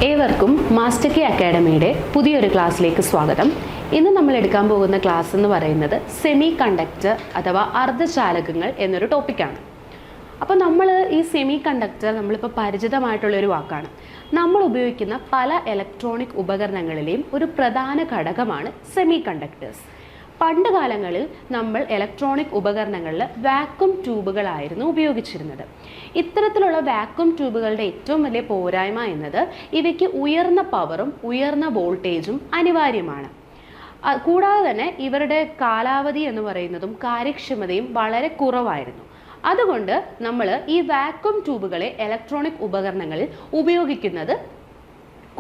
ഏവർക്കും മാസ്റ്റർ കി അക്കാഡമിയുടെ പുതിയൊരു ക്ലാസ്സിലേക്ക് സ്വാഗതം. ഇന്ന് നമ്മൾ എടുക്കാൻ പോകുന്ന ക്ലാസ് എന്ന് പറയുന്നത് സെമി കണ്ടക്ടർ അഥവാ അർദ്ധചാലകങ്ങൾ എന്നൊരു ടോപ്പിക്കാണ്. അപ്പോൾ നമ്മൾ ഈ സെമി കണ്ടക്ടർ നമ്മളിപ്പോൾ പരിചിതമായിട്ടുള്ളൊരു വാക്കാണ്. നമ്മൾ ഉപയോഗിക്കുന്ന പല ഇലക്ട്രോണിക് ഉപകരണങ്ങളിലെയും ഒരു പ്രധാന ഘടകമാണ് സെമി കണ്ടക്ടേഴ്സ്. പണ്ട് കാലങ്ങളിൽ നമ്മൾ ഇലക്ട്രോണിക് ഉപകരണങ്ങളിൽ വാക്വം ട്യൂബുകളായിരുന്നു ഉപയോഗിച്ചിരുന്നത്. ഇത്തരത്തിലുള്ള വാക്വം ട്യൂബുകളുടെ ഏറ്റവും വലിയ പോരായ്മ എന്നത് ഇവയ്ക്ക് ഉയർന്ന പവറും ഉയർന്ന വോൾട്ടേജും അനിവാര്യമാണ്. കൂടാതെ തന്നെ ഇവരുടെ കാലാവധി എന്ന് പറയുന്നതും കാര്യക്ഷമതയും വളരെ കുറവായിരുന്നു. അതുകൊണ്ട് നമ്മൾ ഈ വാക്വം ട്യൂബുകളെ ഇലക്ട്രോണിക് ഉപകരണങ്ങളിൽ ഉപയോഗിക്കുന്നത്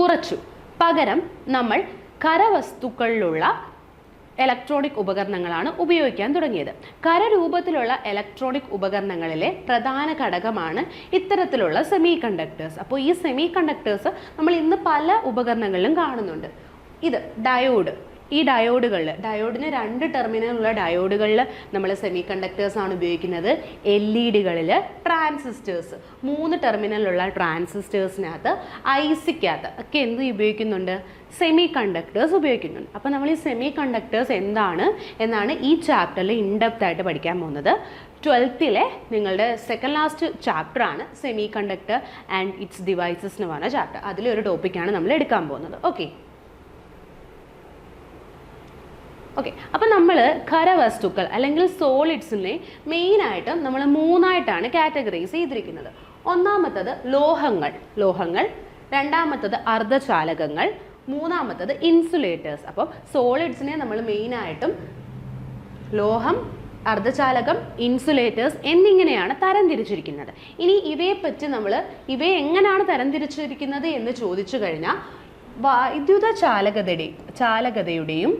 കുറച്ചു. പകരം നമ്മൾ കരവസ്തുക്കളിലുള്ള ഇലക്ട്രോണിക് ഉപകരണങ്ങളാണ് ഉപയോഗിക്കാൻ തുടങ്ങിയത്. കരരൂപത്തിലുള്ള ഇലക്ട്രോണിക് ഉപകരണങ്ങളിലെ പ്രധാന ഘടകമാണ് ഇത്തരത്തിലുള്ള സെമി കണ്ടക്ടേഴ്സ്. അപ്പോൾ ഈ സെമി കണ്ടക്ടേഴ്സ് നമ്മൾ ഇന്ന് പല ഉപകരണങ്ങളിലും കാണുന്നുണ്ട്. ഇത് ഡയോഡ്. ഈ ഡയോഡിന് 2 ടെർമിനലുള്ള ഡയോഡുകളിൽ നമ്മൾ സെമി കണ്ടക്ടേഴ്സാണ് ഉപയോഗിക്കുന്നത്. LED-കളിൽ ട്രാൻസിസ്റ്റേഴ്സ്, 3 ടെർമിനലുള്ള ട്രാൻസിസ്റ്റേഴ്സിനകത്ത് IC-ക്കകത്ത് ഒക്കെ എന്ത് ഉപയോഗിക്കുന്നുണ്ട്? സെമി കണ്ടക്ടേഴ്സ് ഉപയോഗിക്കുന്നുണ്ട്. അപ്പോൾ നമ്മൾ ഈ സെമി കണ്ടക്ടേഴ്സ് എന്നാണ് ഈ ചാപ്റ്ററിൽ ഇൻഡെപ്ത് ആയിട്ട് പഠിക്കാൻ പോകുന്നത്. 12th നിങ്ങളുടെ സെക്കൻഡ് ലാസ്റ്റ് ചാപ്റ്ററാണ് semiconductor and its devices എന്ന് പറഞ്ഞ ചാപ്റ്റർ. അതിലൊരു ടോപ്പിക്കാണ് നമ്മൾ എടുക്കാൻ പോകുന്നത്. ഓക്കെ, അപ്പം നമ്മൾ ഖരവസ്തുക്കൾ അല്ലെങ്കിൽ സോളിഡ്സിനെ മെയിനായിട്ട് നമ്മൾ 3ആയിട്ടാണ് കാറ്റഗറൈസ് ചെയ്തിരിക്കുന്നത്. ഒന്നാമത്തത് ലോഹങ്ങൾ, രണ്ടാമത്തത് അർദ്ധചാലകങ്ങൾ, മൂന്നാമത്തത് ഇൻസുലേറ്റേഴ്സ്. അപ്പം സോളിഡ്സിനെ നമ്മൾ മെയിനായിട്ടും ലോഹം, അർദ്ധചാലകം, ഇൻസുലേറ്റേഴ്സ് എന്നിങ്ങനെയാണ് തരംതിരിച്ചിരിക്കുന്നത്. ഇനി ഇവയെ എങ്ങനെയാണ് തരംതിരിച്ചിരിക്കുന്നത് എന്ന് ചോദിച്ചു കഴിഞ്ഞാൽ വൈദ്യുത ചാലകതയുടെയും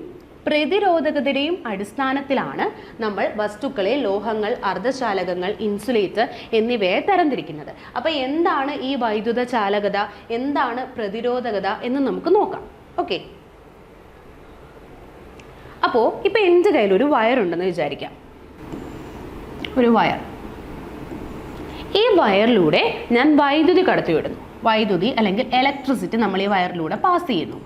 പ്രതിരോധകതയുടെയും അടിസ്ഥാനത്തിലാണ് നമ്മൾ വസ്തുക്കളെ ലോഹങ്ങൾ, അർദ്ധചാലകങ്ങൾ, ഇൻസുലേറ്റർ എന്നിവയെ തരംതിരിക്കുന്നത്. അപ്പോൾ എന്താണ് ഈ വൈദ്യുത ചാലകത, എന്താണ് പ്രതിരോധകത എന്ന് നമുക്ക് നോക്കാം. ഓക്കെ, അപ്പോൾ ഇപ്പം എൻ്റെ കയ്യിൽ ഒരു വയറുണ്ടെന്ന് വിചാരിക്കാം. ഒരു വയർ. ഈ വയറിലൂടെ ഞാൻ വൈദ്യുതി കടത്തിവിടുന്നു. വൈദ്യുതി അല്ലെങ്കിൽ ഇലക്ട്രിസിറ്റി നമ്മൾ ഈ വയറിലൂടെ പാസ് ചെയ്യുന്നു.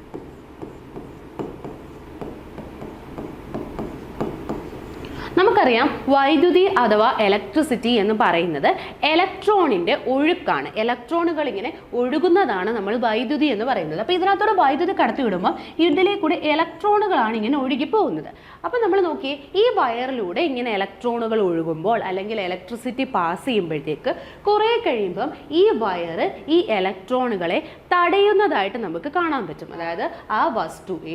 നമുക്കറിയാം വൈദ്യുതി അഥവാ ഇലക്ട്രിസിറ്റി എന്ന് പറയുന്നത് ഇലക്ട്രോണിൻ്റെ ഒഴുക്കാണ്. ഇലക്ട്രോണുകൾ ഇങ്ങനെ ഒഴുകുന്നതാണ് നമ്മൾ വൈദ്യുതി എന്ന് പറയുന്നത്. അപ്പോൾ ഇതിനകത്തോടെ വൈദ്യുതി കടത്തിവിടുമ്പോൾ ഇതിലേക്കൂടെ ഇലക്ട്രോണുകളാണ് ഇങ്ങനെ ഒഴുകി പോകുന്നത്. അപ്പോൾ നമ്മൾ നോക്കിയേ, ഈ വയറിലൂടെ ഇങ്ങനെ ഇലക്ട്രോണുകൾ ഒഴുകുമ്പോൾ അല്ലെങ്കിൽ ഇലക്ട്രിസിറ്റി പാസ് ചെയ്യുമ്പോഴത്തേക്ക് കുറേ കഴിയുമ്പം ഈ വയറ് ഈ ഇലക്ട്രോണുകളെ തടയുന്നതായിട്ട് നമുക്ക് കാണാൻ പറ്റും. അതായത്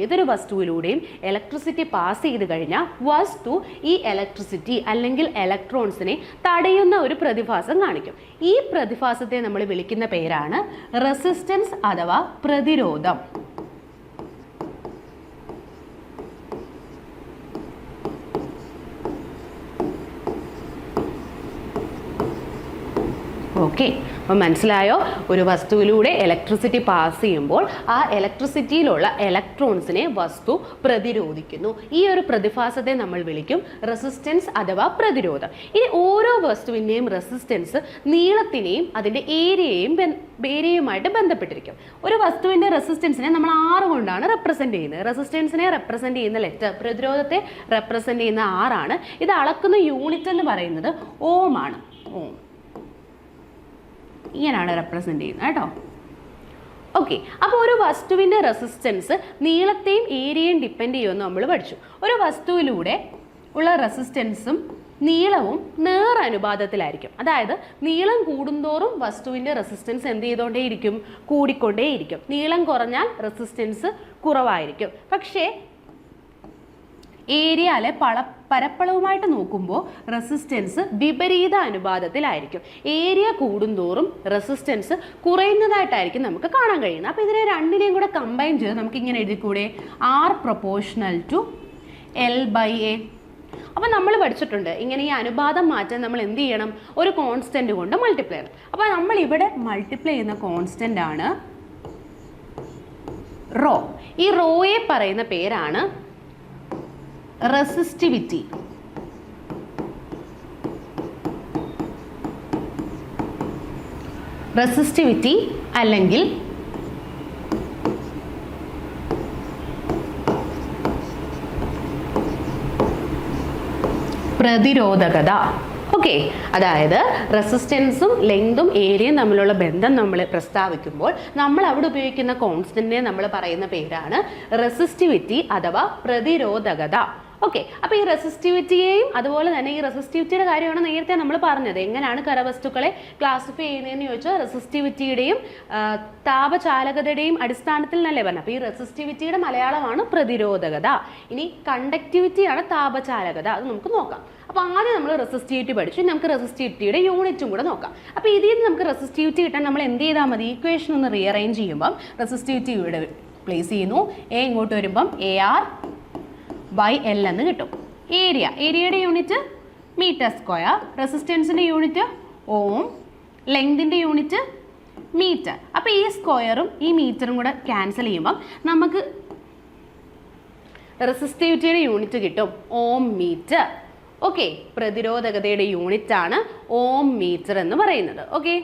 ഏതൊരു വസ്തുവിലൂടെയും ഇലക്ട്രിസിറ്റി പാസ് ചെയ്ത് കഴിഞ്ഞാൽ വസ്തു ഈ ഇലക്ട്രിസിറ്റി അല്ലെങ്കിൽ ഇലക്ട്രോൺസിനെ തടയുന്ന ഒരു പ്രതിഭാസം കാണിക്കും. ഈ പ്രതിഭാസത്തെ നമ്മൾ വിളിക്കുന്ന പേരാണ് റെസിസ്റ്റൻസ് അഥവാ പ്രതിരോധം. ഓക്കെ, അപ്പം മനസ്സിലായോ? ഒരു വസ്തുവിലൂടെ ഇലക്ട്രിസിറ്റി പാസ് ചെയ്യുമ്പോൾ ആ ഇലക്ട്രിസിറ്റിയിലുള്ള ഇലക്ട്രോൺസിനെ വസ്തു പ്രതിരോധിക്കുന്നു. ഈ ഒരു പ്രതിഭാസത്തെ നമ്മൾ വിളിക്കും റെസിസ്റ്റൻസ് അഥവാ പ്രതിരോധം. ഇനി ഓരോ വസ്തുവിൻ്റെയും റെസിസ്റ്റൻസ് നീളത്തിനെയും അതിൻ്റെ ഏരിയയുമായിട്ട് ബന്ധപ്പെട്ടിരിക്കും. ഒരു വസ്തുവിൻ്റെ റെസിസ്റ്റൻസിനെ നമ്മൾ R കൊണ്ടാണ് റെപ്രസെൻറ്റ് ചെയ്യുന്നത്. റെസിസ്റ്റൻസിനെ റെപ്രസെൻറ്റ് ചെയ്യുന്ന ലെറ്റർ, പ്രതിരോധത്തെ റെപ്രസെൻറ്റ് ചെയ്യുന്ന R ആണ്. ഇത് അളക്കുന്ന യൂണിറ്റ് എന്ന് പറയുന്നത് ഓം ആണ്. ഓം ഇങ്ങനെയാണ് റെപ്രസെൻറ്റ് ചെയ്യുന്നത് കേട്ടോ. ഓക്കെ, അപ്പോൾ ഒരു വസ്തുവിൻ്റെ റെസിസ്റ്റൻസ് നീളത്തെയും ഏരിയയും ഡിപ്പെൻഡ് ചെയ്യുമെന്ന് നമ്മൾ പഠിച്ചു. ഒരു വസ്തുവിലൂടെ ഉള്ള റെസിസ്റ്റൻസും നീളവും നേർ അനുപാതത്തിലായിരിക്കും. അതായത് നീളം കൂടുന്തോറും വസ്തുവിൻ്റെ റെസിസ്റ്റൻസ് എന്ത് ചെയ്തുകൊണ്ടേയിരിക്കും? കൂടിക്കൊണ്ടേയിരിക്കും. നീളം കുറഞ്ഞാൽ റെസിസ്റ്റൻസ് കുറവായിരിക്കും. പക്ഷേ ഏരിയയിലെ പരപ്പളവുമായിട്ട് നോക്കുമ്പോൾ റെസിസ്റ്റൻസ് വിപരീത അനുപാതത്തിലായിരിക്കും. ഏരിയ കൂടുന്തോറും റെസിസ്റ്റൻസ് കുറയുന്നതായിട്ടായിരിക്കും നമുക്ക് കാണാൻ കഴിയുന്നത്. അപ്പോൾ ഇതിനെ രണ്ടിനെയും കൂടെ കമ്പൈൻ ചെയ്ത് നമുക്ക് ഇങ്ങനെ എഴുതിക്കൂടെ? R proportional to L/A. അപ്പോൾ നമ്മൾ പഠിച്ചിട്ടുണ്ട് ഇങ്ങനെ ഈ അനുപാതം മാറ്റാൻ നമ്മൾ എന്ത് ചെയ്യണം? ഒരു കോൺസ്റ്റന്റ് കൊണ്ട് മൾട്ടിപ്ലൈ ചെയ്യണം. അപ്പോൾ നമ്മൾ ഇവിടെ മൾട്ടിപ്ലൈ ചെയ്യുന്ന കോൺസ്റ്റന്റ് ആണ് റോ. ഈ റോയെ പറയുന്ന പേരാണ് റെസിസ്റ്റിവിറ്റി. റെസിസ്റ്റിവിറ്റി അല്ലെങ്കിൽ പ്രതിരോധകത. ഓക്കെ, അതായത് റെസിസ്റ്റൻസും ലെങ്തും ഏരിയയും തമ്മിലുള്ള ബന്ധം നമ്മൾ പ്രസ്താവിക്കുമ്പോൾ നമ്മൾ അവിടെ ഉപയോഗിക്കുന്ന കോൺസ്റ്റന്റിനെ നമ്മൾ പറയുന്ന പേരാണ് റെസിസ്റ്റിവിറ്റി അഥവാ പ്രതിരോധകത. ഓക്കെ, അപ്പോൾ ഈ റെസിസ്റ്റിവിറ്റിയെയും അതുപോലെ തന്നെ ഈ റെസിസ്റ്റിവിറ്റിയുടെ കാര്യമാണ് നേരത്തെ നമ്മൾ പറഞ്ഞത്. എങ്ങനെയാണ് ഖരവസ്തുക്കളെ ക്ലാസിഫൈ ചെയ്യുന്നതെന്ന് ചോദിച്ചാൽ റെസിസ്റ്റിവിറ്റിയുടെയും താപചാലകതയുടെയും അടിസ്ഥാനത്തിൽ നല്ലേ പറഞ്ഞത്. അപ്പോൾ ഈ റെസിസ്റ്റിവിറ്റിയുടെ മലയാളമാണ് പ്രതിരോധകത. ഇനി കണ്ടക്ടിവിറ്റിയാണ് താപചാലകത. അത് നമുക്ക് നോക്കാം. അപ്പോൾ ആദ്യം നമ്മൾ റെസിസ്റ്റിവിറ്റി പഠിച്ചു. നമുക്ക് റെസിസ്റ്റിവിറ്റിയുടെ യൂണിറ്റും കൂടെ നോക്കാം. അപ്പോൾ ഇതിൽ നിന്ന് നമുക്ക് റെസിസ്റ്റിവിറ്റി കിട്ടാൻ നമ്മൾ എന്ത് ചെയ്താൽ മതി? ഇക്വേഷൻ ഒന്ന് റീഅറേഞ്ച് ചെയ്യുമ്പം റെസിസ്റ്റിവിറ്റി ഇവിടെ പ്ലേസ് ചെയ്യുന്നു. എ ഇങ്ങോട്ട് വരുമ്പം AR/L എന്ന് കിട്ടും. ഏരിയയുടെ യൂണിറ്റ് മീറ്റർ സ്ക്വയർ, റെസിസ്റ്റൻസിൻ്റെ യൂണിറ്റ് ഓം, ലെങ്തിൻ്റെ യൂണിറ്റ് മീറ്റർ. അപ്പോൾ ഈ സ്ക്വയറും ഈ മീറ്ററും കൂടെ ക്യാൻസൽ ചെയ്യുമ്പം നമുക്ക് റെസിസ്റ്റിവിറ്റിയുടെ യൂണിറ്റ് കിട്ടും ഓം മീറ്റർ. ഓക്കെ, പ്രതിരോധകതയുടെ യൂണിറ്റ് ആണ് ഓം മീറ്റർ എന്ന് പറയുന്നത്. ഓക്കെ,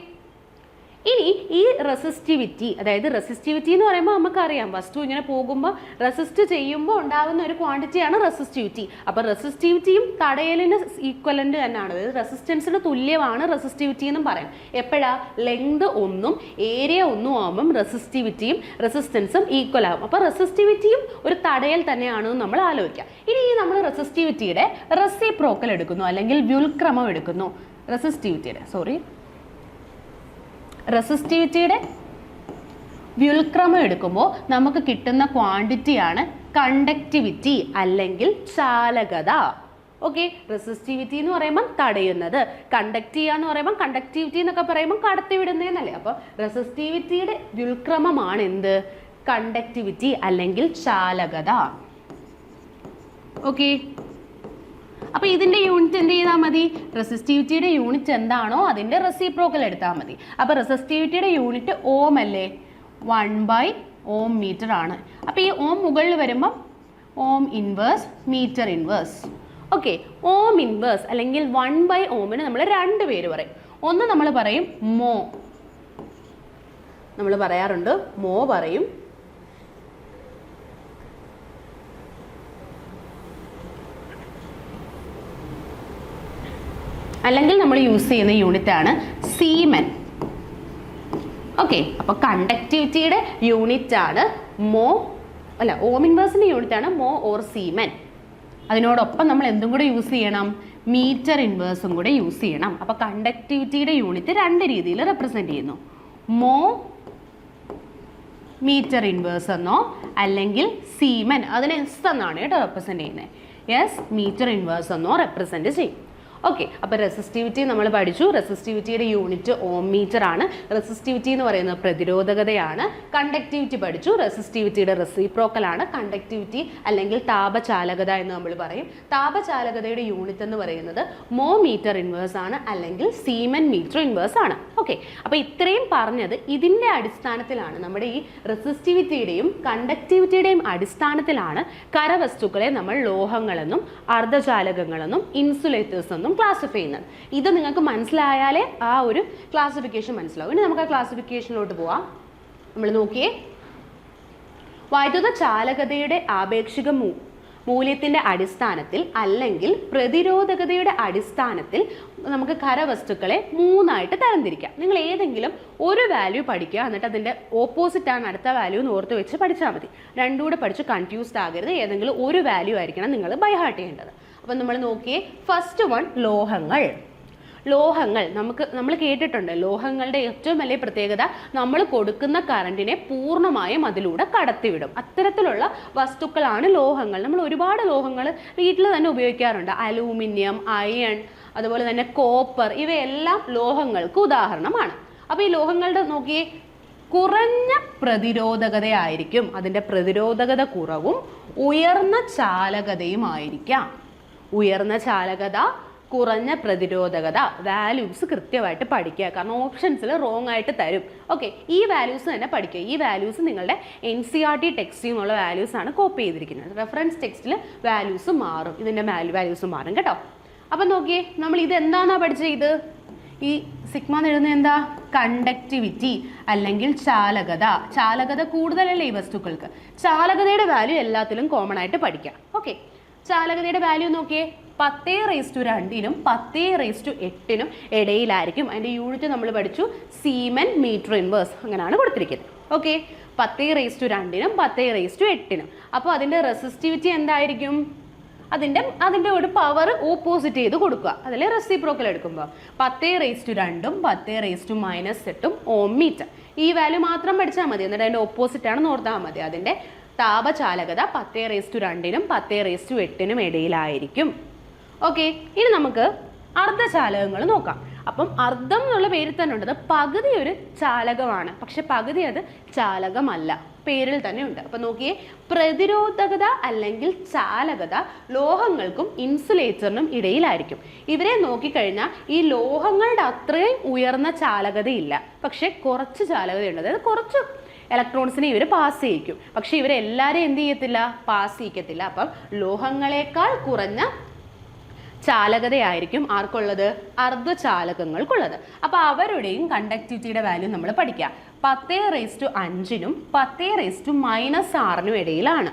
ഇനി ഈ റെസിസ്റ്റിവിറ്റി, അതായത് റെസിസ്റ്റിവിറ്റി എന്ന് പറയുമ്പോൾ നമുക്കറിയാം വസ്തു ഇങ്ങനെ പോകുമ്പോൾ റെസിസ്റ്റ് ചെയ്യുമ്പോൾ ഉണ്ടാകുന്ന ഒരു ക്വാണ്ടിറ്റിയാണ് റെസിസ്റ്റിവിറ്റി. അപ്പോൾ റെസിസ്റ്റിവിറ്റിയും തടയലിന് ഈക്വലൻ്റ് തന്നെയാണ്, അതായത് റെസിസ്റ്റൻസിന് തുല്യമാണ് റെസിസ്റ്റിവിറ്റി എന്നും പറയാം. എപ്പോഴാ ലെങ്ത് ഒന്നും ഏരിയ ഒന്നും ആകുമ്പം റെസിസ്റ്റിവിറ്റിയും റെസിസ്റ്റൻസും ഈക്വൽ ആകും. അപ്പോൾ റെസിസ്റ്റിവിറ്റിയും ഒരു തടയൽ തന്നെയാണെന്ന് നമ്മൾ ആലോചിക്കാം. ഇനി നമ്മൾ റെസിസ്റ്റിവിറ്റിയുടെ റെസിപ്രോക്കൽ എടുക്കുന്നു, അല്ലെങ്കിൽ വ്യുൽക്രമം എടുക്കുന്നു. റെസിസ്റ്റിവിറ്റിയുടെ വ്യുൽക്രമം എടുക്കുമ്പോൾ നമുക്ക് കിട്ടുന്ന ക്വാണ്ടിറ്റിയാണ് കണ്ടക്ടിവിറ്റി അല്ലെങ്കിൽ ചാലകത. ഓക്കെ, റെസിസ്റ്റിവിറ്റി എന്ന് പറയുമ്പോൾ തടയുന്നത്, കണ്ടക്ട് ചെയ്യുക എന്ന് പറയുമ്പോൾ കണ്ടക്ടിവിറ്റി എന്നൊക്കെ പറയുമ്പോൾ കടത്തിവിടുന്നതെന്നല്ലേ. അപ്പോൾ റെസിസ്റ്റിവിറ്റിയുടെ വ്യുൽക്രമമാണ് എന്ത്? കണ്ടക്ടിവിറ്റി അല്ലെങ്കിൽ ചാലകത. ഓക്കെ, അപ്പോൾ ഇതിൻ്റെ യൂണിറ്റ് എന്ത് ചെയ്താൽ മതി? റെസിസ്റ്റിവിറ്റിയുടെ യൂണിറ്റ് എന്താണോ അതിൻ്റെ റെസിപ്രോക്കൽ എടുത്താൽ മതി. അപ്പോൾ റെസിസ്റ്റിവിറ്റിയുടെ യൂണിറ്റ് ഓം അല്ലേ? 1/Ohm മീറ്റർ ആണ്. അപ്പോൾ ഈ ഓം മുകളിൽ വരുമ്പം ohm inverse metre inverse. Okay, ohm inverse അല്ലെങ്കിൽ 1/Ohmന് നമ്മൾ രണ്ട് പേര് പറയും. ഒന്ന് നമ്മൾ പറയും മോ, നമ്മൾ പറയാറുണ്ട് മോ പറയും. അല്ലെങ്കിൽ നമ്മൾ യൂസ് ചെയ്യുന്ന യൂണിറ്റ് ആണ് സീമൻ. ഓക്കെ, അപ്പോൾ കണ്ടക്ടിവിറ്റിയുടെ യൂണിറ്റ് ആണ് ഓം ഇൻവേഴ്സിൻ്റെ യൂണിറ്റ് ആണ് മോ ഓർ സീമൻ. അതിനോടൊപ്പം നമ്മൾ എന്തും കൂടെ യൂസ് ചെയ്യണം? മീറ്റർ ഇൻവേഴ്സും കൂടെ യൂസ് ചെയ്യണം. അപ്പോൾ കണ്ടക്ടിവിറ്റിയുടെ യൂണിറ്റ് രണ്ട് രീതിയിൽ റെപ്രസെൻറ്റ് ചെയ്യുന്നു. മോ മീറ്റർ ഇൻവേഴ്സ് എന്നോ അല്ലെങ്കിൽ സീമൻ, അതിനെ എസ് എന്നാണ് കേട്ടോ റെപ്രസെൻറ്റ് ചെയ്യുന്നത്. എസ് മീറ്റർ ഇൻവേഴ്സ് എന്നോ റെപ്രസെൻറ്റ് ചെയ്യും. ഓക്കെ, അപ്പോൾ റെസിസ്റ്റിവിറ്റി നമ്മൾ പഠിച്ചു. റെസിസ്റ്റിവിറ്റിയുടെ യൂണിറ്റ് ഓം മീറ്റർ ആണ്. റെസിസ്റ്റിവിറ്റി എന്ന് പറയുന്നത് പ്രതിരോധകതയാണ്. കണ്ടക്ടിവിറ്റി പഠിച്ചു. റെസിസ്റ്റിവിറ്റിയുടെ റെസിപ്രോക്കൽ ആണ് കണ്ടക്ടിവിറ്റി അല്ലെങ്കിൽ താപചാലകത എന്ന് നമ്മൾ പറയും. താപചാലകതയുടെ യൂണിറ്റ് എന്ന് പറയുന്നത് മോ മീറ്റർ ഇൻവേഴ്സ് ആണ് അല്ലെങ്കിൽ സീമൻ മീറ്റർ ഇൻവേഴ്സ് ആണ്. ഓക്കെ, അപ്പോൾ ഇത്രയും പറഞ്ഞത് ഇതിൻ്റെ അടിസ്ഥാനത്തിലാണ്, നമ്മുടെ ഈ റെസിസ്റ്റിവിറ്റിയുടെയും കണ്ടക്ടിവിറ്റിയുടെയും അടിസ്ഥാനത്തിലാണ് കരവസ്തുക്കളെ നമ്മൾ ലോഹങ്ങളെന്നും അർദ്ധചാലകങ്ങളെന്നും ഇൻസുലേറ്റേഴ്സ് എന്നും ക്ലാസിഫൈ ചെയ്യുന്നത്. ഇത് നിങ്ങൾക്ക് മനസ്സിലായാലേ ആ ഒരു ക്ലാസിഫിക്കേഷൻ മനസ്സിലാവും. ഇനി നമുക്ക് ആ ക്ലാസിഫിക്കേഷനിലോട്ട് പോവാം. നമ്മൾ നോക്കിയേ, വൈദ്യുത ചാലകതയുടെ ആപേക്ഷിക മൂല്യത്തിൻ്റെ അടിസ്ഥാനത്തിൽ അല്ലെങ്കിൽ പ്രതിരോധകതയുടെ അടിസ്ഥാനത്തിൽ നമുക്ക് ഖരവസ്തുക്കളെ മൂന്നായിട്ട് തരംതിരിക്കാം. നിങ്ങൾ ഏതെങ്കിലും ഒരു വാല്യൂ പഠിക്കുക, എന്നിട്ട് അതിൻ്റെ ഓപ്പോസിറ്റാണ് അടുത്ത വാല്യൂ എന്ന് ഓർത്ത് വെച്ച് പഠിച്ചാൽ മതി. രണ്ടും കൂടെ പഠിച്ച് കൺഫ്യൂസ്ഡ് ആകരുത്. ഏതെങ്കിലും ഒരു വാല്യൂ ആയിരിക്കണം നിങ്ങൾ ബൈ ഹാർട്ട് ചെയ്യേണ്ടത്. അപ്പം നമ്മൾ നോക്കിയേ, ഫസ്റ്റ് വൺ ലോഹങ്ങൾ നമ്മൾ കേട്ടിട്ടുണ്ട്. ലോഹങ്ങളുടെ ഏറ്റവും വലിയ പ്രത്യേകത നമ്മൾ കൊടുക്കുന്ന കറണ്ടിനെ പൂർണ്ണമായും അതിലൂടെ കടത്തിവിടും. അത്തരത്തിലുള്ള വസ്തുക്കളാണ് ലോഹങ്ങൾ. നമ്മൾ ഒരുപാട് ലോഹങ്ങൾ വീട്ടിൽ തന്നെ ഉപയോഗിക്കാറുണ്ട്. അലൂമിനിയം, അയൺ, അതുപോലെ തന്നെ കോപ്പർ, ഇവയെല്ലാം ലോഹങ്ങൾക്ക് ഉദാഹരണമാണ്. അപ്പോൾ ഈ ലോഹങ്ങളുടെ നോക്കിയേ, കുറഞ്ഞ പ്രതിരോധകതയായിരിക്കും. അതിൻ്റെ പ്രതിരോധകത കുറവും ഉയർന്ന ചാലകതയും ആയിരിക്കാം. ഉയർന്ന ചാലകത, കുറഞ്ഞ പ്രതിരോധകത, വാല്യൂസ് കൃത്യമായിട്ട് പഠിക്കുക. കാരണം ഓപ്ഷൻസിൽ റോങ് ആയിട്ട് തരും. ഓക്കെ, ഈ വാല്യൂസ് തന്നെ പഠിക്കുക. ഈ വാല്യൂസ് നിങ്ങളുടെ NCERT ടെക്സ്റ്റിൽ നിന്നുള്ള വാല്യൂസ് ആണ് കോപ്പി ചെയ്തിരിക്കുന്നത്. റെഫറൻസ് ടെക്സ്റ്റിൽ വാല്യൂസ് മാറും, ഇതിൻ്റെ വാല്യൂസ് മാറും കേട്ടോ. അപ്പം നോക്കിയേ, നമ്മൾ ഇത് എന്താണെന്നാ പഠിച്ചത്? ഇത് ഈ സിഗ്മ എഴുതുന്നത് എന്താ? കണ്ടക്ടിവിറ്റി അല്ലെങ്കിൽ ചാലകത. ചാലകത കൂടുതലല്ലേ ഈ വസ്തുക്കൾക്ക്. ചാലകതയുടെ വാല്യൂ എല്ലാത്തിലും കോമൺ ആയിട്ട് പഠിക്കാം. ഓക്കെ, ചാലകതയുടെ വാല്യൂ നോക്കിയേ, 10⁻²നും 10⁸ ഇടയിലായിരിക്കും. അതിൻ്റെ യൂണിറ്റ് നമ്മൾ പഠിച്ചു, സീമൻ മീറ്റർ ഇൻവേഴ്സ്, അങ്ങനെയാണ് കൊടുത്തിരിക്കുന്നത്. ഓക്കെ, 10⁻²നും 10⁸ അപ്പോൾ അതിൻ്റെ റെസിസ്റ്റിവിറ്റി എന്തായിരിക്കും? അതിൻ്റെ ഒരു പവർ ഓപ്പോസിറ്റ് ചെയ്ത് കൊടുക്കുക, അതിൽ റെസിപ്രോക്കൽ എടുക്കുമ്പോൾ 10⁻²ഉം 10⁻⁻8 ഓം മീറ്റർ. ഈ വാല്യൂ മാത്രം പഠിച്ചാൽ മതി, എന്നിട്ട് അതിൻ്റെ ഓപ്പോസിറ്റ് ആണെന്ന് ഓർത്താൽ മതി. അതിൻ്റെ താപചാലകത 10⁻²നും 10⁸ ഇടയിലായിരിക്കും. ഓക്കെ, ഇനി നമുക്ക് അർദ്ധചാലകങ്ങൾ നോക്കാം. അപ്പം അർദ്ധം എന്നുള്ള പേരിൽ തന്നെ ഉണ്ട്, പകുതി ഒരു ചാലകമാണ്, പക്ഷെ പകുതി അത് ചാലകമല്ല, പേരിൽ തന്നെ ഉണ്ട്. അപ്പം നോക്കിയേ, പ്രതിരോധകത അല്ലെങ്കിൽ ചാലകത ലോഹങ്ങൾക്കും ഇൻസുലേറ്ററിനും ഇടയിലായിരിക്കും. ഇവരെ നോക്കിക്കഴിഞ്ഞാൽ ഈ ലോഹങ്ങളുടെ അത്രയും ഉയർന്ന ചാലകതയില്ല, പക്ഷെ കുറച്ച് ചാലകതയുണ്ട്. അതായത് കുറച്ച് ഇലക്ട്രോൺസിനെ ഇവർ പാസ് ചെയ്യിക്കും, പക്ഷെ ഇവരെല്ലാവരും എന്ത് ചെയ്യത്തില്ല? പാസ് ചെയ്യിക്കത്തില്ല. അപ്പം ലോഹങ്ങളെക്കാൾ കുറഞ്ഞ ചാലകതയായിരിക്കും ആർക്കുള്ളത്? അർദ്ധചാലകങ്ങൾക്കുള്ളത്. അപ്പോൾ അവരുടെയും കണ്ടക്ടിവിറ്റിയുടെ വാല്യൂ നമ്മൾ പഠിക്കുക. 10⁻5നും 10⁻⁻6നും ഇടയിലാണ്.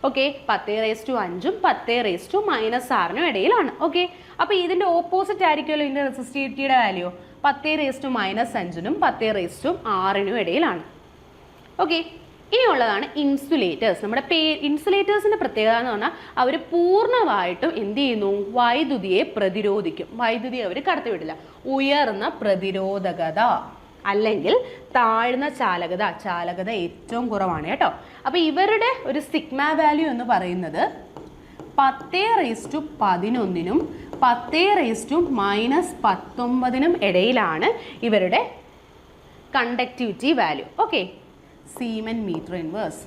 ഓക്കെ, 10⁻5ഉം 10⁻⁻6നും ഇടയിലാണ്. ഓക്കെ, അപ്പോൾ ഇതിൻ്റെ ഓപ്പോസിറ്റ് ആയിരിക്കുമല്ലോ ഇതിൻ്റെ റെസിസ്റ്റിവിറ്റിയുടെ വാല്യൂ. 10⁻⁻5നും 10⁻6നും ഇടയിലാണ്. ഓക്കെ, ഇനിയുള്ളതാണ് ഇൻസുലേറ്റേഴ്സ്. നമ്മുടെ ഇൻസുലേറ്റേഴ്സിൻ്റെ പ്രത്യേകത എന്ന് പറഞ്ഞാൽ അവർ പൂർണ്ണമായിട്ടും എന്ത് ചെയ്യുന്നു? വൈദ്യുതിയെ പ്രതിരോധിക്കും. വൈദ്യുതി അവർ കടത്തിവിടില്ല. ഉയർന്ന പ്രതിരോധകത അല്ലെങ്കിൽ താഴ്ന്ന ചാലകത, ചാലകത ഏറ്റവും കുറവാണ് കേട്ടോ. അപ്പോൾ ഇവരുടെ ഒരു സിഗ്മ വാല്യൂ എന്ന് പറയുന്നത് 10⁻11നും 10⁻⁻19നും ഇടയിലാണ് ഇവരുടെ conductivity value. Okay, siemens metre inverse.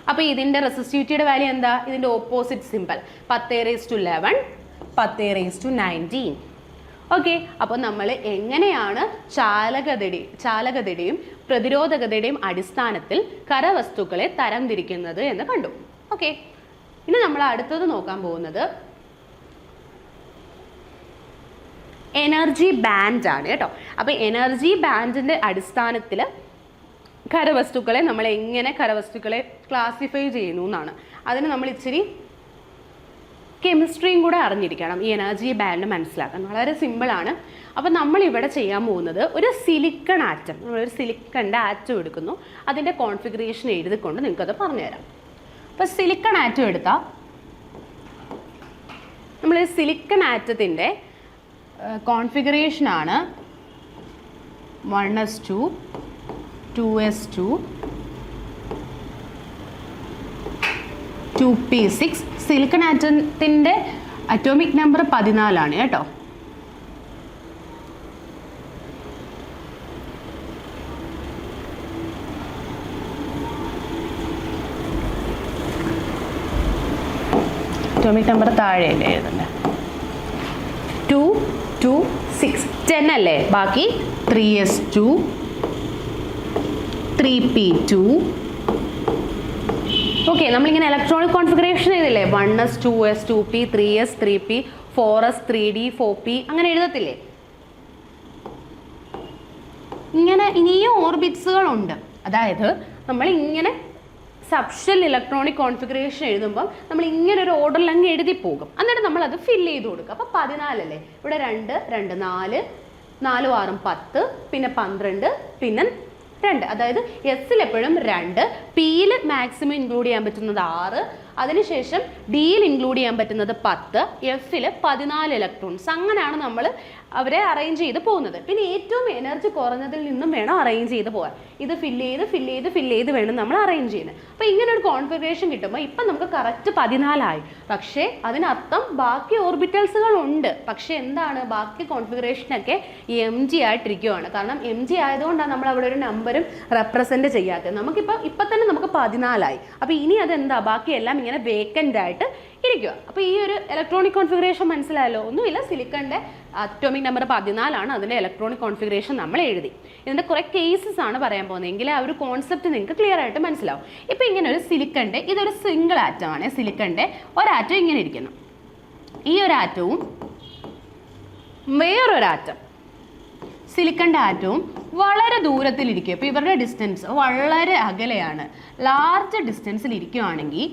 അപ്പോൾ ഇതിൻ്റെ റെസിസ്റ്റിവിറ്റിയുടെ വാല്യൂ എന്താ? ഇതിൻ്റെ ഓപ്പോസിറ്റ് സിമ്പിൾ 10⁻11 10⁻19. ഓക്കെ, അപ്പോൾ നമ്മൾ എങ്ങനെയാണ് ചാലകതയുടെയും പ്രതിരോധകതയുടെയും അടിസ്ഥാനത്തിൽ ഖരവസ്തുക്കളെ തരംതിരിക്കുന്നത് എന്ന് കണ്ടു. ഓക്കെ, ഇനി നമ്മൾ അടുത്തത് നോക്കാൻ പോകുന്നത് എനർജി ബാൻഡ് ആണ് കേട്ടോ. അപ്പോൾ എനർജി ബാൻഡിൻ്റെ അടിസ്ഥാനത്തിൽ ഖരവസ്തുക്കളെ നമ്മൾ എങ്ങനെ ക്ലാസിഫൈ ചെയ്യുന്നു എന്നാണ്. അതിന് നമ്മൾ ഇച്ചിരി കെമിസ്ട്രിയും കൂടെ അറിഞ്ഞിരിക്കണം ഈ എനർജി ബാൻഡ് മനസ്സിലാക്കാൻ. വളരെ സിമ്പിളാണ്. അപ്പോൾ നമ്മളിവിടെ ചെയ്യാൻ പോകുന്നത് ഒരു സിലിക്കൺ ആറ്റം, നമ്മളൊരു സിലിക്കണിൻ്റെ ആറ്റം എടുക്കുന്നു, അതിൻ്റെ കോൺഫിഗറേഷൻ എഴുതിക്കൊണ്ട് നിങ്ങൾക്കത് പറഞ്ഞുതരാം. അപ്പോൾ സിലിക്കൺ ആറ്റം എടുത്താൽ നമ്മൾ സിലിക്കൺ ആറ്റത്തിൻ്റെ കോൺഫിഗറേഷനാണ് 1s2 2s2 2p6. സിലിക്കൺ ആറ്റത്തിൻ്റെ അറ്റോമിക് നമ്പർ 14 കേട്ടോ. Atomic number താഴെയല്ലേ എഴുതണ്ടേ? 2 2 6 10 അല്ലേ? ബാക്കി 3s2 3p2. ഓക്കെ, നമ്മളിങ്ങനെ ഇലക്ട്രോണിക് കോൺഫിഗറേഷൻ ചെയ്തില്ലേ? 1s 2s 2p 3s 3p 4s 3d 4p അങ്ങനെ എഴുതത്തില്ലേ? ഇങ്ങനെ ഇനിയും ഓർബിറ്റ്സുകളുണ്ട്. അതായത് നമ്മൾ ഇങ്ങനെ സബ്ഷെൽ ഇലക്ട്രോണിക് കോൺഫിഗറേഷൻ എഴുതുമ്പം നമ്മൾ ഇങ്ങനെ ഒരു ഓർഡറിൽ അങ്ങ് എഴുതി പോകും. എന്നിട്ട് നമ്മൾ അത് ഫില്ല് ചെയ്ത് കൊടുക്കുക. അപ്പോൾ 14 അല്ലേ? ഇവിടെ 2 2 4 4 6 10 പിന്നെ 12 പിന്നെ 2. അതായത് എസിൽ എപ്പോഴും 2, പിയിൽ മാക്സിമം ഇൻക്ലൂഡ് ചെയ്യാൻ പറ്റുന്നത് 6, അതിനുശേഷം ഡിയിൽ ഇൻക്ലൂഡ് ചെയ്യാൻ പറ്റുന്നത് 10, എഫിൽ 14 ഇലക്ട്രോൺസ്. അങ്ങനെയാണ് നമ്മൾ അവരെ അറേഞ്ച് ചെയ്ത് പോകുന്നത്. പിന്നെ ഏറ്റവും എനർജി കുറഞ്ഞതിൽ നിന്നും വേണം അറേഞ്ച് ചെയ്ത് പോകാൻ. ഇത് ഫില്ല് ചെയ്ത് വേണം നമ്മൾ അറേഞ്ച് ചെയ്യുന്നത്. അപ്പോൾ ഇങ്ങനെ ഒരു കോൺഫിഗറേഷൻ കിട്ടുമ്പോൾ ഇപ്പം നമുക്ക് കറക്റ്റ് 14 പക്ഷേ അതിനർത്ഥം ബാക്കി ഓർബിറ്റൽസുകൾ ഉണ്ട്. പക്ഷേ എന്താണ്, ബാക്കി കോൺഫിഗറേഷനൊക്കെ MG ആയിട്ടിരിക്കുകയാണ്. കാരണം MG ആയതുകൊണ്ടാണ് നമ്മൾ അവിടെ ഒരു നമ്പറും റെപ്രസെൻറ്റ് ചെയ്യാത്തത്. ഇപ്പം തന്നെ നമുക്ക് 14 അപ്പോൾ ഇനി അതെന്താ, ബാക്കിയെല്ലാം ഇങ്ങനെ വേക്കൻ്റ് ആയിട്ട് ഇരിക്കുക. അപ്പോൾ ഈ ഒരു ഇലക്ട്രോണിക് കോൺഫിഗറേഷൻ മനസ്സിലായല്ലോ? ഒന്നുമില്ല, സിലിക്കണിൻ്റെ അറ്റോമിക് നമ്പർ 14 അതിൻ്റെ ഇലക്ട്രോണിക് കോൺഫിഗറേഷൻ നമ്മൾ എഴുതി. ഇതിൻ്റെ കുറേ കേസസ് ആണ് പറയാൻ പോകുന്നത്, എങ്കിൽ ആ ഒരു കോൺസെപ്റ്റ് നിങ്ങൾക്ക് ക്ലിയർ ആയിട്ട് മനസ്സിലാവും. ഇപ്പോൾ ഇങ്ങനെ ഒരു സിലിക്കണിൻ്റെ ഇതൊരു സിംഗിൾ ആറ്റമാണ്. സിലിക്കണിൻ്റെ ഒരാറ്റം ഇങ്ങനെ ഇരിക്കുന്നു, ഈ ഒരു ആറ്റവും വേറൊരാറ്റം സിലിക്കണിൻ്റെ ആറ്റവും വളരെ ദൂരത്തിലിരിക്കും. ഇപ്പോൾ ഇവരുടെ ഡിസ്റ്റൻസ് വളരെ അകലെയാണ്. ലാർജ് ഡിസ്റ്റൻസിൽ ഇരിക്കുകയാണെങ്കിൽ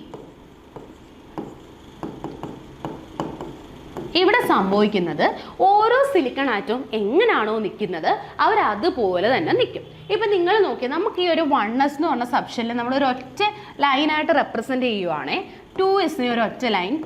ഇവിടെ സംഭവിക്കുന്നത് ഓരോ സിലിക്കൺ ആറ്റവും എങ്ങനെയാണോ നിൽക്കുന്നത് അവർ അതുപോലെ തന്നെ നിൽക്കും. ഇപ്പം നിങ്ങൾ നോക്കിയാൽ നമുക്ക് ഈ ഒരു 1s എന്ന് പറഞ്ഞ സബ്ഷെല്ലിൽ നമ്മൾ ഒരു ഒറ്റ ലൈനായിട്ട് റെപ്രസെൻറ്റ് ചെയ്യുവാണേ. 2sനെ ഒരു ഒറ്റ ലൈൻ,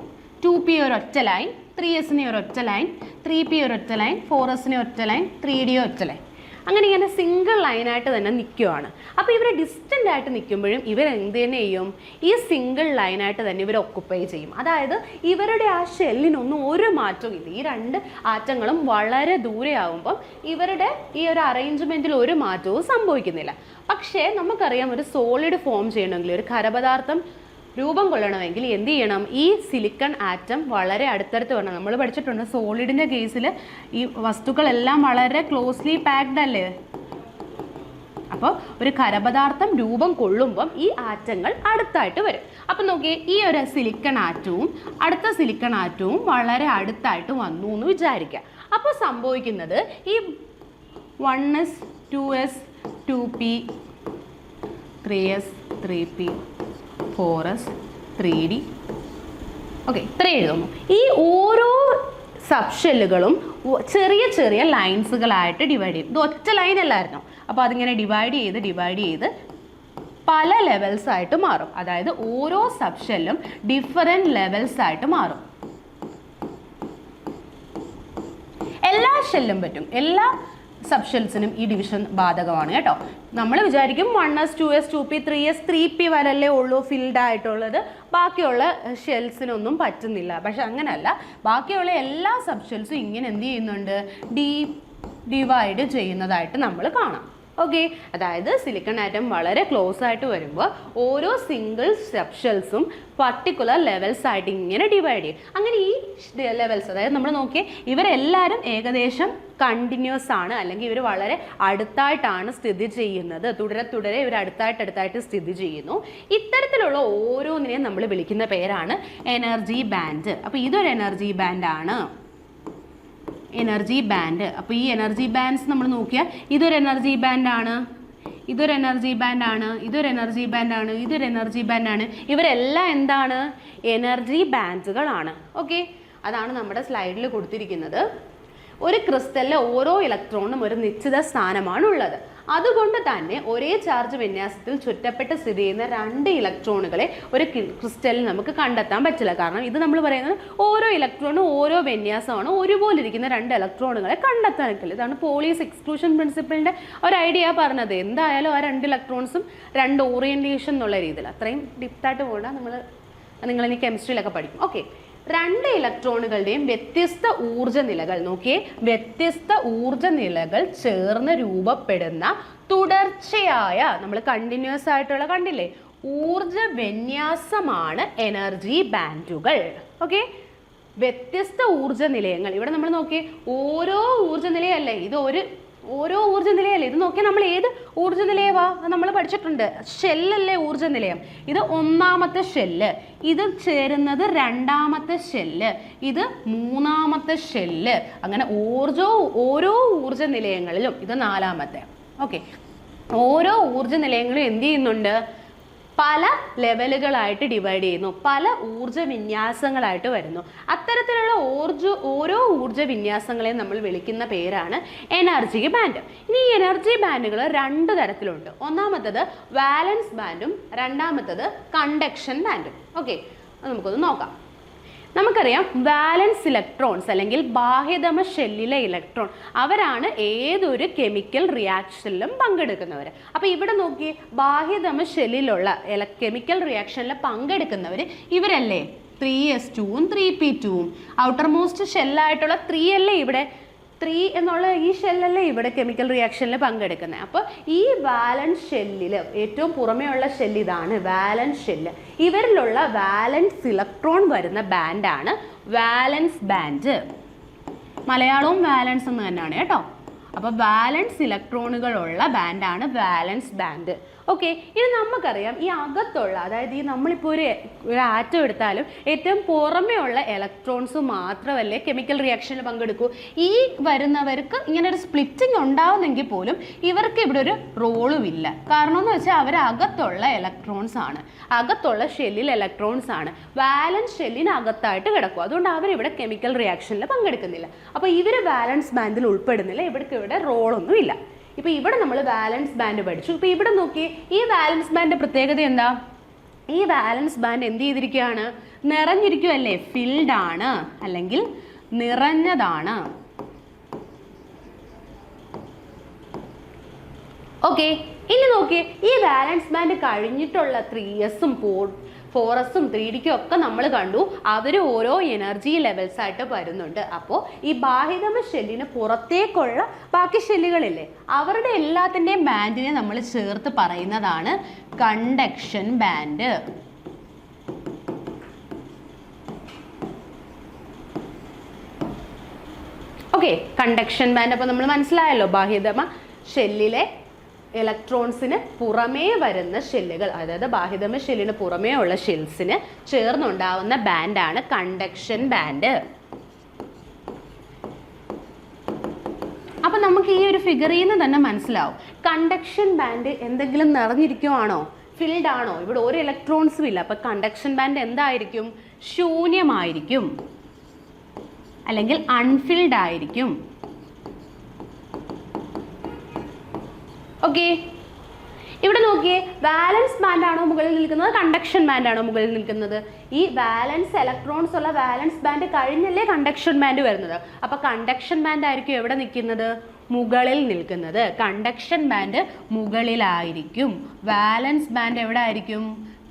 2p ഒരു ഒറ്റ ലൈൻ, 3sനെ ഒരു ഒറ്റ ലൈൻ, 3p ഒരു ഒറ്റ ലൈൻ, 4sനെ ഒറ്റ ലൈൻ, 3d ഒറ്റ ലൈൻ, അങ്ങനെ ഇങ്ങനെ സിംഗിൾ ലൈനായിട്ട് തന്നെ നിൽക്കുവാണ്. അപ്പോൾ ഇവർ ഡിസ്റ്റൻ്റ് ആയിട്ട് നിൽക്കുമ്പോഴും ഇവർ എന്ത് തന്നെ ചെയ്യും? ഈ സിംഗിൾ ലൈനായിട്ട് തന്നെ ഇവർ ഒക്കുപ്പൈ ചെയ്യും. അതായത് ഇവരുടെ ആ ഷെല്ലിനൊന്നും ഒരു മാറ്റവും ഇല്ല. ഈ രണ്ട് ആറ്റങ്ങളും വളരെ ദൂരെ ആകുമ്പം ഇവരുടെ ഈ ഒരു അറേഞ്ച്മെൻറ്റിൽ ഒരു മാറ്റവും സംഭവിക്കുന്നില്ല. പക്ഷേ നമുക്കറിയാം, ഒരു സോളിഡ് ഫോം ചെയ്യണമെങ്കിൽ, ഒരു ഖരപദാർത്ഥം രൂപം കൊള്ളണമെങ്കിൽ എന്ത് ചെയ്യണം? ഈ സിലിക്കൺ ആറ്റം വളരെ അടുത്തടുത്ത് വേണം. നമ്മൾ പഠിച്ചിട്ടുണ്ട് സോളിഡിൻ്റെ കേസിൽ ഈ വസ്തുക്കളെല്ലാം വളരെ ക്ലോസ്ലി പാക്ഡ് അല്ലേ? അപ്പോൾ ഒരു ഖരപദാർത്ഥം രൂപം കൊള്ളുമ്പം ഈ ആറ്റങ്ങൾ അടുത്തായിട്ട് വരും. അപ്പം നോക്കിയേ, ഈ ഒരു സിലിക്കൺ ആറ്റവും അടുത്ത സിലിക്കൺ ആറ്റവും വളരെ അടുത്തായിട്ട് വന്നു എന്ന് വിചാരിക്കുക. അപ്പോൾ സംഭവിക്കുന്നത് ഈ 1s 2s 2p 3s 3p 4s 3d okay, ഇത്രയും എഴുതുന്നു. ഈ ഓരോ സബ്ഷെല്ലുകളും ചെറിയ ചെറിയ ലൈൻസുകളായിട്ട് ഡിവൈഡ് ചെയ്യും. ഇത് ഒറ്റ ലൈൻ അല്ലായിരുന്നു. അപ്പോൾ അതിങ്ങനെ ഡിവൈഡ് ചെയ്ത് പല ലെവൽസ് ആയിട്ട് മാറും. അതായത് ഓരോ സബ്ഷെല്ലും ഡിഫറെൻറ്റ് ലെവൽസ് ആയിട്ട് മാറും. എല്ലാ ഷെല്ലും പറ്റും, എല്ലാ സബ്ഷെൽസിനും ഈ ഡിവിഷൻ ബാധകമാണ് കേട്ടോ. നമ്മൾ വിചാരിക്കും 1s 2s 2p 3s 3p വരല്ലേ ഉള്ളൂ ഫിൽഡ് ആയിട്ടുള്ളത്, ബാക്കിയുള്ള ഷെൽസിനൊന്നും പറ്റുന്നില്ല. പക്ഷെ അങ്ങനെയല്ല, ബാക്കിയുള്ള എല്ലാ സബ്ഷെൽസും ഇങ്ങനെ എന്ത് ചെയ്യുന്നുണ്ട്? ഡിവൈഡ് ചെയ്യുന്നതായിട്ട് നമ്മൾ കാണാം. ഓക്കെ, അതായത് സിലിക്കൺ ആറ്റം വളരെ ക്ലോസ് ആയിട്ട് വരുമ്പോൾ ഓരോ സിംഗിൾ സബ്ഷെൽസും പർട്ടിക്കുലർ ലെവൽസ് ആയിട്ട് ഇങ്ങനെ ഡിവൈഡ് ചെയ്യും. അങ്ങനെ ഈ ലെവൽസ്, അതായത് നമ്മൾ നോക്കിയേ, ഇവരെല്ലാവരും ഏകദേശം കണ്ടിന്യൂസ് ആണ്, അല്ലെങ്കിൽ ഇവർ വളരെ അടുത്തായിട്ടാണ് സ്ഥിതി ചെയ്യുന്നത്. തുടരെ ഇവർ അടുത്തായിട്ട് സ്ഥിതി ചെയ്യുന്നു. ഇത്തരത്തിലുള്ള ഓരോന്നിനെയും നമ്മൾ വിളിക്കുന്ന പേരാണ് എനർജി ബാൻഡ്. അപ്പോൾ ഇതൊരു എനർജി ബാൻഡാണ്, എനർജി ബാൻഡ്. അപ്പോൾ ഈ എനർജി ബാൻഡ്സ് നമ്മൾ നോക്കിയാൽ ഇതൊരു എനർജി ബാൻഡാണ്, ഇതൊരു എനർജി ബാൻഡാണ്, ഇതൊരു എനർജി ബാൻഡാണ്, ഇതൊരു എനർജി ബാൻഡാണ്. ഇവരെല്ലാം എന്താണ്? എനർജി ബാൻഡുകളാണ്. ഓക്കെ, അതാണ് നമ്മുടെ സ്ലൈഡിൽ കൊടുത്തിരിക്കുന്നത്. ഒരു ക്രിസ്റ്റലിലെ ഓരോ ഇലക്ട്രോണും ഒരു നിശ്ചിത സ്ഥാനമാണുള്ളത്. അതുകൊണ്ട് തന്നെ ഒരേ ചാർജ് വിന്യാസത്തിൽ ചുറ്റപ്പെട്ട് സ്ഥിതി ചെയ്യുന്ന രണ്ട് ഇലക്ട്രോണുകളെ ഒരു ക്രിസ്റ്റലിൽ നമുക്ക് കണ്ടെത്താൻ പറ്റില്ല. കാരണം ഇത് നമ്മൾ പറയുന്നത് ഓരോ ഇലക്ട്രോണും ഓരോ വിന്യാസമാണ്, ഒരുപോലെ ഇരിക്കുന്ന രണ്ട് ഇലക്ട്രോണുകളെ കണ്ടെത്താൻ പറ്റില്ല. ഇതാണ് പോളീസ് എക്സ്ക്ലൂഷൻ പ്രിൻസിപ്പിളിൻ്റെ ഒരു ഐഡിയ പറഞ്ഞത്. എന്തായാലും ആ രണ്ട് ഇലക്ട്രോൺസും രണ്ട് ഓറിയൻറ്റേഷൻ എന്നുള്ള രീതിയിൽ, അത്രയും ഡിപ്തായിട്ട് പോകണ്ട, നിങ്ങളിനി കെമിസ്ട്രിയിലൊക്കെ പഠിക്കും. ഓക്കെ, രണ്ട് ഇലക്ട്രോണുകളുടെയും വ്യത്യസ്ത ഊർജ്ജ നിലകൾ നോക്കിയേ, വ്യത്യസ്ത ഊർജ്ജ നിലകൾ ചേർന്ന് രൂപപ്പെടുന്ന തുടർച്ചയായ, നമ്മൾ കണ്ടിന്യൂസ് ആയിട്ടുള്ള കണ്ടില്ലേ, ഊർജ്ജ വിന്യാസമാണ് എനർജി ബാൻഡുകൾ. ഓക്കെ, വ്യത്യസ്ത ഊർജ്ജ നിലയങ്ങൾ. ഇവിടെ നമ്മൾ നോക്കിയേ, ഓരോ ഊർജ്ജ നിലയല്ലേ, ഇത് ഓരോ ഊർജ്ജ നിലയല്ലേ. ഇത് നോക്കിയാൽ നമ്മൾ ഏത് ഊർജ്ജ നിലയവാ നമ്മൾ പഠിച്ചിട്ടുണ്ട്, ഷെല്ലല്ലേ ഊർജ്ജ നിലയം. ഇത് ഒന്നാമത്തെ ഷെല്ല്, ഇത് ചേരുന്നത് രണ്ടാമത്തെ ഷെല്ല്, ഇത് മൂന്നാമത്തെ ഷെല്ല്. അങ്ങനെ ഓരോ ഊർജ്ജ നിലയങ്ങളിലും, ഇത് നാലാമത്തെ. ഓക്കെ, ഓരോ ഊർജ്ജ നിലയങ്ങളും എന്ത് ചെയ്യുന്നുണ്ട്? പല ലെവലുകളായിട്ട് ഡിവൈഡ് ചെയ്യുന്നു, പല ഊർജ്ജ വിന്യാസങ്ങളായിട്ട് വരുന്നു. അത്തരത്തിലുള്ള ഓരോ ഊർജ്ജ വിന്യാസങ്ങളെയും നമ്മൾ വിളിക്കുന്ന പേരാണ് എനർജി ബാൻഡ്. ഇനി ഈ എനർജി ബാൻഡുകൾ രണ്ട് തരത്തിലുണ്ട്. ഒന്നാമത്തത് വാലൻസ് ബാൻഡും രണ്ടാമത്തത് കണ്ടക്ഷൻ ബാൻഡും. ഓക്കെ, അത് നമുക്കൊന്ന് നോക്കാം. നമുക്കറിയാം, വാലൻസ് ഇലക്ട്രോൺസ് അല്ലെങ്കിൽ ബാഹ്യതമ ഷെല്ലിലെ ഇലക്ട്രോൺ, അവരാണ് ഏതൊരു കെമിക്കൽ റിയാക്ഷനിലും പങ്കെടുക്കുന്നവർ. അപ്പോൾ ഇവിടെ നോക്കി, ബാഹ്യതമ ഷെല്ലിലുള്ള കെമിക്കൽ റിയാക്ഷനിൽ പങ്കെടുക്കുന്നവർ ഇവരല്ലേ, 3s2ഉം 3p2ഉം. ഔട്ടർ മോസ്റ്റ് ഷെല്ലായിട്ടുള്ള 3 അല്ലേ ഇവിടെ, 3 എന്നുള്ള ഈ ഷെല്ലല്ലേ ഇവിടെ കെമിക്കൽ റിയാക്ഷനിൽ പങ്കെടുക്കുന്നത്. അപ്പോൾ ഈ വാലൻസ് ഷെല്ലിൽ ഏറ്റവും പുറമേ ഉള്ള ഷെല്ല് ഇതാണ് വാലൻസ് ഷെല്ല്. ഇവരിലുള്ള വാലൻസ് ഇലക്ട്രോൺ വരുന്ന ബാൻഡാണ് വാലൻസ് ബാൻഡ്. മലയാളവും വാലൻസ് എന്ന് തന്നെയാണ് കേട്ടോ. അപ്പോൾ വാലൻസ് ഇലക്ട്രോണുകളുള്ള ബാൻഡാണ് വാലൻസ് ബാൻഡ്. ഓക്കെ, ഇനി നമുക്കറിയാം ഈ അകത്തുള്ള, അതായത് ഈ നമ്മളിപ്പോൾ ഒരു ആറ്റം എടുത്താലും ഏറ്റവും പുറമേ ഉള്ള ഇലക്ട്രോൺസ് മാത്രമല്ലേ കെമിക്കൽ റിയാക്ഷനിൽ പങ്കെടുക്കൂ. ഈ വരുന്നവർക്ക് ഇങ്ങനെ ഒരു സ്പ്ലിറ്റിംഗ് ഉണ്ടാവുന്നെങ്കിൽ പോലും ഇവർക്ക് ഇവിടെ ഒരു റോളും ഇല്ല. കാരണം എന്ന് വെച്ചാൽ അവർ അകത്തുള്ള ഇലക്ട്രോൺസ് ആണ്, അകത്തുള്ള ഷെല്ലിൽ ഇലക്ട്രോൺസ് ആണ്, വാലൻസ് ഷെല്ലിനകത്തായിട്ട് കിടക്കും. അതുകൊണ്ട് അവരിവിടെ കെമിക്കൽ റിയാക്ഷനിൽ പങ്കെടുക്കുന്നില്ല. അപ്പോൾ ഇവർ വാലൻസ് ബാൻഡിൽ ഉൾപ്പെടുന്നില്ല, ഇവർക്ക് ഇവിടെ റോളൊന്നും ഇല്ല. ഇപ്പോൾ ഇവിടെ നമ്മൾ വാലൻസ് ബാൻഡ് പഠിച്ചു. ഇപ്പോൾ ഇവിടെ നോക്കി, ഈ വാലൻസ് ബാൻഡ് പ്രത്യേകത എന്താ? ഈ വാലൻസ് ബാൻഡ് എന്ത് ചെയ്തിരിക്കുകയാണ്? നിറഞ്ഞിരിക്കുമല്ലേ, ഫിൽഡ് ആണ് അല്ലെങ്കിൽ നിറഞ്ഞതാണ്. ഓക്കെ, ഇനി നോക്കിയേ, ഈ വാലൻസ് ബാൻഡ് കഴിഞ്ഞിട്ടുള്ള 3sഉം 4sഉം 3dക്കും ഒക്കെ നമ്മൾ കണ്ടു, അവർ ഓരോ എനർജി ലെവൽസ് ആയിട്ട് വരുന്നുണ്ട്. അപ്പോൾ ഈ ബാഹ്യതമ ഷെല്ലിന് പുറത്തേക്കുള്ള ബാക്കി ഷെല്ലുകളില്ലേ, അവരുടെ എല്ലാത്തിൻ്റെയും ബാൻഡിനെ നമ്മൾ ചേർത്ത് പറയുന്നതാണ് conduction band. Okay, conduction band അപ്പോൾ നമ്മൾ മനസ്സിലായല്ലോ, ബാഹ്യതമ ഷെല്ലിലെ ഇലക്ട്രോൺസിന് പുറമേ വരുന്ന ഷെല്ലുകൾ, അതായത് ബാഹ്യതമ ഷെല്ലിന് പുറമേ ഉള്ള ഷെൽസിന് ചേർന്നുണ്ടാവുന്ന ബാൻഡാണ് കണ്ടക്ഷൻ ബാൻഡ്. അപ്പൊ നമുക്ക് ഈ ഒരു ഫിഗറിൽ നിന്ന് തന്നെ മനസ്സിലാവും, കണ്ടക്ഷൻ ബാൻഡ് എന്തെങ്കിലും നിറഞ്ഞിരിക്കുവാണോ, ഫിൽഡ് ആണോ? ഇവിടെ ഒരു ഇലക്ട്രോൺസും ഇല്ല. അപ്പൊ കണ്ടക്ഷൻ ബാൻഡ് എന്തായിരിക്കും? ശൂന്യമായിരിക്കും അല്ലെങ്കിൽ അൺഫിൽഡ് ആയിരിക്കും. ഓക്കെ, ഇവിടെ നോക്കിയേ, വാലൻസ് ബാൻഡ് ആണോ മുകളിൽ നിൽക്കുന്നത്, കണ്ടക്ഷൻ ബാൻഡ് ആണോ മുകളിൽ നിൽക്കുന്നത്? ഈ വാലൻസ് ഇലക്ട്രോൺസ് ഉള്ള വാലൻസ് ബാൻഡ് കഴിഞ്ഞല്ലേ കണ്ടക്ഷൻ ബാൻഡ് വരുന്നത്. അപ്പൊ കണ്ടക്ഷൻ ബാൻഡ് ആയിരിക്കും എവിടെ നിൽക്കുന്നത്? മുകളിൽ നിൽക്കുന്നത്. കണ്ടക്ഷൻ ബാൻഡ് മുകളിലായിരിക്കും, വാലൻസ് ബാൻഡ് എവിടെ ആയിരിക്കും?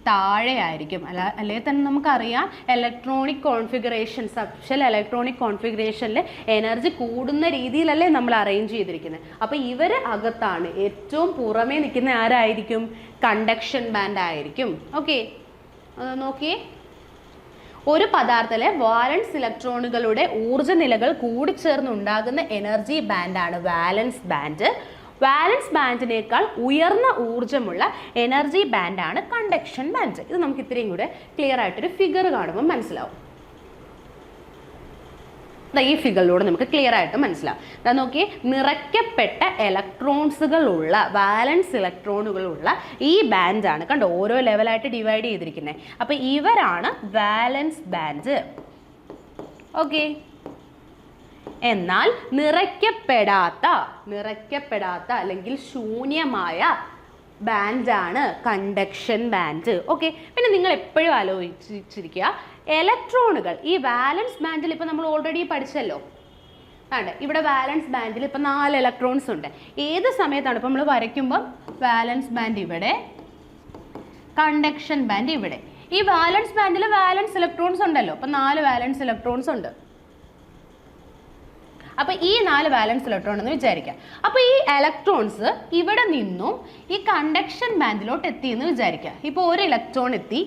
താഴെ ആയിരിക്കും. അല്ലേ തന്നെ നമുക്കറിയാം, ഇലക്ട്രോണിക് കോൺഫിഗറേഷൻ, സബ്ഷെൽ ഇലക്ട്രോണിക് കോൺഫിഗറേഷനിൽ എനർജി കൂടുന്ന രീതിയിലല്ലേ നമ്മൾ അറേഞ്ച് ചെയ്തിരിക്കുന്നത്. അപ്പോൾ ഇവർ അകത്താണ്, ഏറ്റവും പുറമേ നിൽക്കുന്ന ആരായിരിക്കും? കണ്ടക്ഷൻ ബാൻഡ് ആയിരിക്കും. ഓക്കെ, നോക്കിയേ, ഒരു പദാർത്ഥത്തിലെ വാലൻസ് ഇലക്ട്രോണുകളുടെ ഊർജ്ജ നിലകൾ കൂടിച്ചേർന്നുണ്ടാകുന്ന എനർജി ബാൻഡാണ് വാലൻസ് ബാൻഡ്. വാലൻസ് ബാൻഡിനേക്കാൾ ഉയർന്ന ഊർജ്ജമുള്ള എനർജി ബാൻഡാണ് കണ്ടക്ഷൻ ബാൻഡ്. ഇത് നമുക്ക് ഇത്രയും കൂടെ ക്ലിയർ ആയിട്ടൊരു ഫിഗർ കാണുമ്പോൾ മനസ്സിലാവും. ഈ ഫിഗറിലൂടെ നമുക്ക് ക്ലിയർ ആയിട്ട് മനസ്സിലാവും. അതാ നോക്കി, നിറയ്ക്കപ്പെട്ട ഇലക്ട്രോൺസുകളുള്ള, വാലൻസ് ഇലക്ട്രോണുകളുള്ള ഈ ബാൻഡാണ്, കണ്ടോ, ഓരോ ലെവലായിട്ട് ഡിവൈഡ് ചെയ്തിരിക്കുന്നത്. അപ്പോൾ ഇവരാണ് വാലൻസ് ബാൻഡ്. ഓക്കെ, എന്നാൽ നിറയ്ക്കപ്പെടാത്ത അല്ലെങ്കിൽ ശൂന്യമായ ബാൻഡാണ് കണ്ടക്ഷൻ ബാൻഡ്. ഓക്കെ, പിന്നെ നിങ്ങൾ എപ്പോഴും ആലോചിച്ചിരിക്കുക, ഇലക്ട്രോണുകൾ ഈ വാലൻസ് ബാൻഡിൽ ഇപ്പോൾ നമ്മൾ ഓൾറെഡി പഠിച്ചല്ലോ, ആണ് ഇവിടെ വാലൻസ് ബാൻഡിൽ ഇപ്പോൾ 4 ഇലക്ട്രോൺസ് ഉണ്ട്. ഏത് സമയത്താണ് ഇപ്പോൾ നമ്മൾ വരയ്ക്കുമ്പോൾ വാലൻസ് ബാൻഡ് ഇവിടെ, കണ്ടക്ഷൻ ബാൻഡ് ഇവിടെ. ഈ വാലൻസ് ബാൻഡിൽ വാലൻസ് ഇലക്ട്രോൺസ് ഉണ്ടല്ലോ, അപ്പോൾ 4 വാലൻസ് ഇലക്ട്രോൺസ് ഉണ്ട്. അപ്പോൾ ഈ 4 വാലൻസ് ഇലക്ട്രോൺ എന്ന് വിചാരിക്കാം. അപ്പോൾ ഈ ഇലക്ട്രോൺസ് ഇവിടെ നിന്നും ഈ കണ്ടക്ഷൻ ബാൻഡിലോട്ട് എത്തി എന്ന് വിചാരിക്കുക. ഇപ്പോൾ ഒരു ഇലക്ട്രോൺ എത്തി,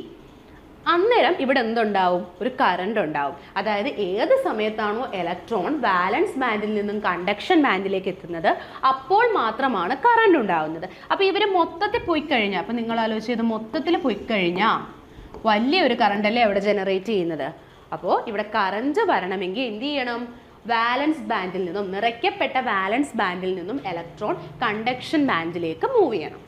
അന്നേരം ഇവിടെ എന്തുണ്ടാവും? ഒരു കറണ്ട് ഉണ്ടാവും. അതായത് ഏത് സമയത്താണോ ഇലക്ട്രോൺ വാലൻസ് ബാൻഡിൽ നിന്നും കണ്ടക്ഷൻ ബാൻഡിലേക്ക് എത്തുന്നത്, അപ്പോൾ മാത്രമാണ് കറണ്ട് ഉണ്ടാവുന്നത്. അപ്പോൾ ഇവർ മൊത്തത്തിൽ പോയി കഴിഞ്ഞാൽ, അപ്പോൾ നിങ്ങൾ ആലോചിച്ച്, ഇത് മൊത്തത്തിൽ പോയി കഴിഞ്ഞാൽ വലിയൊരു കറണ്ടല്ലേ അവിടെ ജനറേറ്റ് ചെയ്യുന്നത്. അപ്പോൾ ഇവിടെ കറണ്ട് വരണമെങ്കിൽ എന്ത് ചെയ്യണം? വാലൻസ് ബാൻഡിൽ നിന്നും, നിറയ്ക്കപ്പെട്ട വാലൻസ് ബാൻഡിൽ നിന്നും ഇലക്ട്രോൺ കണ്ടക്ഷൻ ബാൻഡിലേക്ക് മൂവ് ചെയ്യണം.